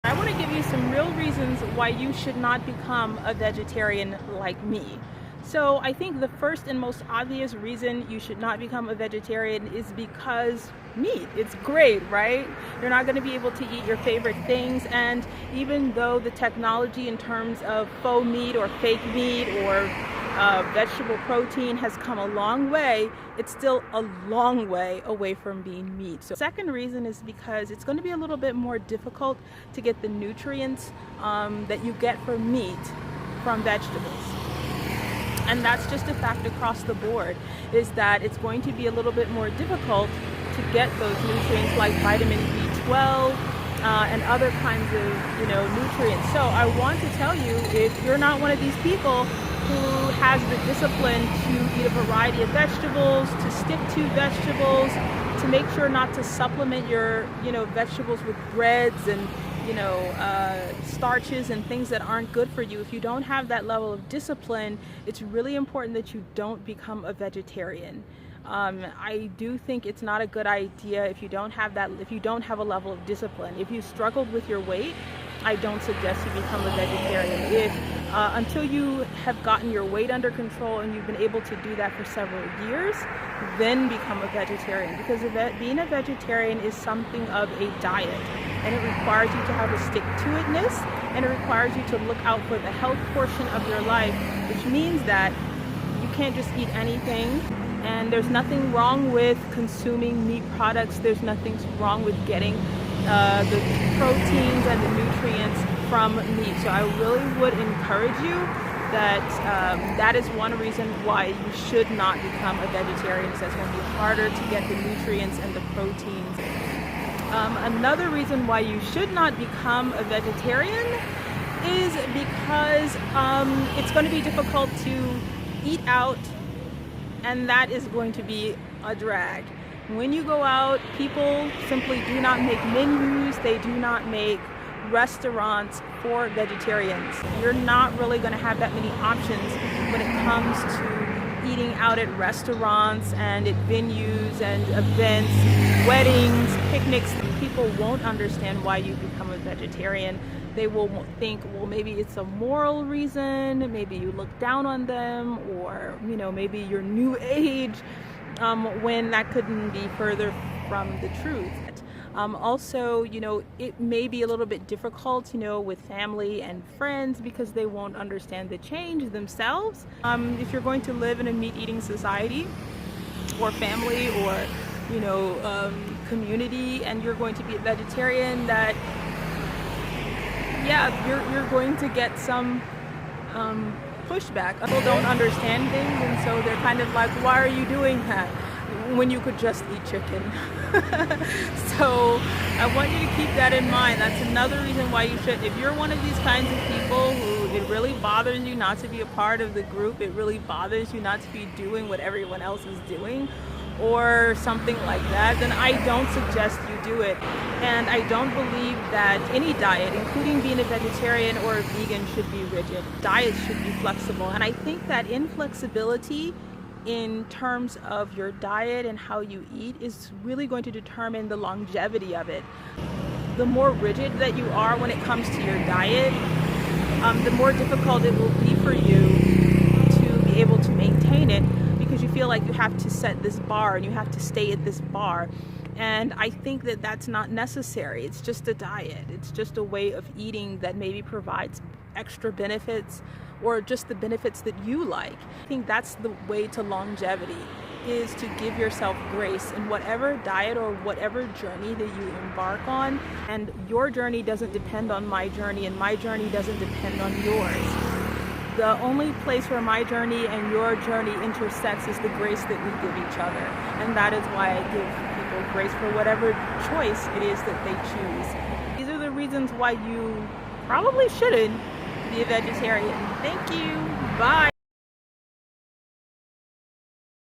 I want to give you some real reasons why you should not become a vegetarian like me. So I think the first and most obvious reason you should not become a vegetarian is because meat. It's great, right? You're not going to be able to eat your favorite things, and even though the technology in terms of faux meat or fake meat or vegetable protein has come a long way, it's still a long way away from being meat. So second reason is because it's going to be a little bit more difficult to get the nutrients that you get from meat from vegetables. And that's just a fact across the board, is that it's going to be a little bit more difficult to get those nutrients like vitamin B12 and other kinds of nutrients. So I want to tell you, if you're not one of these people who has the discipline to eat a variety of vegetables, to stick to vegetables, to make sure not to supplement your vegetables with breads and starches and things that aren't good for you, if you don't have that level of discipline, it's really important that you don't become a vegetarian. I do think it's not a good idea if you don't have a level of discipline. If you struggled with your weight, I don't suggest you become a vegetarian. Until you have gotten your weight under control and you've been able to do that for several years, then become a vegetarian, because being a vegetarian is something of a diet, and it requires you to have a stick-to-itness, and it requires you to look out for the health portion of your life, which means that you can't just eat anything. And there's nothing wrong with consuming meat products. There's nothing wrong with getting the proteins and the nutrients from meat. So I really would encourage you that that is one reason why you should not become a vegetarian, because it's going to be harder to get the nutrients and the proteins. Another reason why you should not become a vegetarian is because it's going to be difficult to eat out, and that is going to be a drag. When you go out, people simply do not make menus, they do not make restaurants for vegetarians. You're not really going to have that many options when it comes to eating out at restaurants and at venues and events, weddings, picnics. People won't understand why you become a vegetarian. They will think, well, maybe it's a moral reason, maybe you look down on them, or maybe you're new age, when that couldn't be further from the truth. Also, it may be a little bit difficult, with family and friends, because they won't understand the change themselves. If you're going to live in a meat-eating society or family or, community, and you're going to be a vegetarian, that, you're going to get some pushback. People don't understand things, and so they're kind of like, why are you doing that when you could just eat chicken? So I want you to keep that in mind. That's another reason why you should. If you're one of these kinds of people who it really bothers you not to be a part of the group, it really bothers you not to be doing what everyone else is doing, or something like that, then I don't suggest you do it. And I don't believe that any diet, including being a vegetarian or a vegan, should be rigid. Diets should be flexible. And I think that inflexibility in terms of your diet and how you eat is really going to determine the longevity of it. The more rigid that you are when it comes to your diet, the more difficult it will be for you to be able to maintain it, because you feel like you have to set this bar and you have to stay at this bar. And I think that that's not necessary. It's just a diet. It's just a way of eating that maybe provides extra benefits, or just the benefits that you like. I think that's the way to longevity, is to give yourself grace in whatever diet or whatever journey that you embark on. And your journey doesn't depend on my journey, and my journey doesn't depend on yours. The only place where my journey and your journey intersects is the grace that we give each other. And that is why I give people grace for whatever choice it is that they choose. These are the reasons why you probably shouldn't be a vegetarian. Thank you. Bye.